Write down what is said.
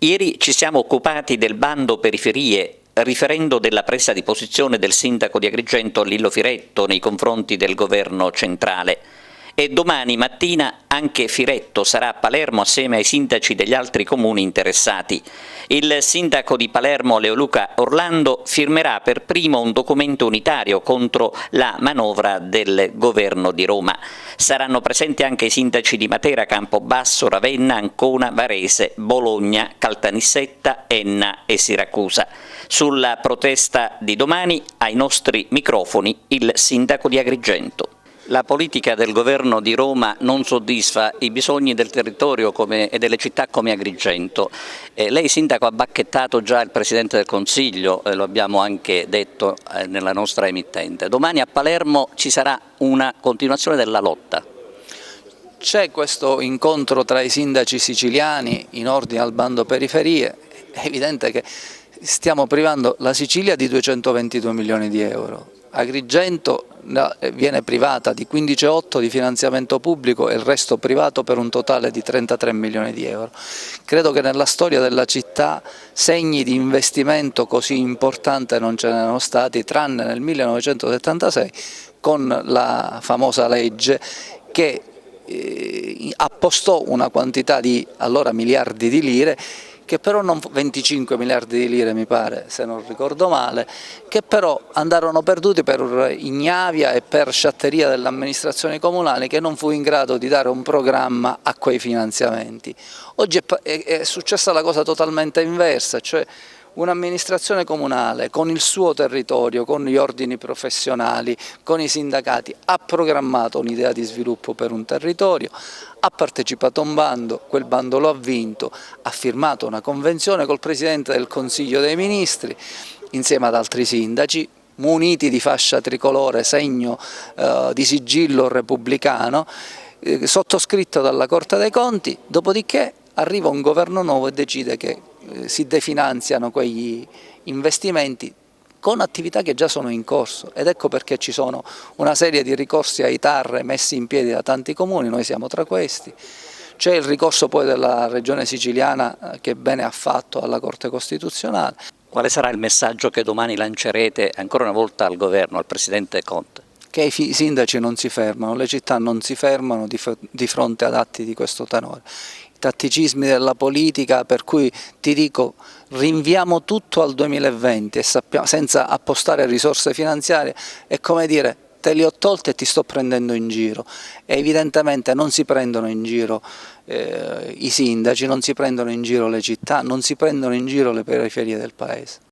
Ieri ci siamo occupati del bando periferie, riferendo della presa di posizione del sindaco di Agrigento Lillo Firetto nei confronti del governo centrale. E domani mattina anche Firetto sarà a Palermo assieme ai sindaci degli altri comuni interessati. Il sindaco di Palermo Leoluca Orlando firmerà per primo un documento unitario contro la manovra del governo di Roma. Saranno presenti anche i sindaci di Matera, Campobasso, Ravenna, Ancona, Varese, Bologna, Caltanissetta, Enna e Siracusa. Sulla protesta di domani, ai nostri microfoni, il sindaco di Agrigento. La politica del governo di Roma non soddisfa i bisogni del territorio e delle città come Agrigento. Lei sindaco ha bacchettato già il Presidente del Consiglio, lo abbiamo anche detto nella nostra emittente. Domani a Palermo ci sarà una continuazione della lotta. C'è questo incontro tra i sindaci siciliani in ordine al bando periferie. È evidente che stiamo privando la Sicilia di 222 milioni di euro. Agrigento viene privata di 15,8 di finanziamento pubblico e il resto privato per un totale di 33 milioni di euro. Credo che nella storia della città segni di investimento così importante non ce ne erano stati, tranne nel 1976 con la famosa legge che appostò una quantità di allora miliardi di lire, che però non 25 miliardi di lire mi pare, se non ricordo male, che però andarono perduti per ignavia e per sciatteria delle amministrazioni comunali che non fu in grado di dare un programma a quei finanziamenti. Oggi è successa la cosa totalmente inversa, cioè un'amministrazione comunale con il suo territorio, con gli ordini professionali, con i sindacati, ha programmato un'idea di sviluppo per un territorio, ha partecipato a un bando, quel bando lo ha vinto, ha firmato una convenzione col Presidente del Consiglio dei Ministri insieme ad altri sindaci, muniti di fascia tricolore, segno di sigillo repubblicano, sottoscritto dalla Corte dei Conti, dopodiché arriva un governo nuovo e decide che si definanziano quegli investimenti con attività che già sono in corso, ed ecco perché ci sono una serie di ricorsi ai TAR messi in piedi da tanti comuni, noi siamo tra questi. C'è il ricorso poi della Regione Siciliana che bene ha fatto alla Corte Costituzionale. Quale sarà il messaggio che domani lancerete ancora una volta al governo, al Presidente Conte? Che i sindaci non si fermano, le città non si fermano di fronte ad atti di questo tenore. I tatticismi della politica, per cui ti dico rinviamo tutto al 2020 e senza appostare risorse finanziarie, è come dire te li ho tolte e ti sto prendendo in giro. E evidentemente non si prendono in giro i sindaci, non si prendono in giro le città, non si prendono in giro le periferie del paese.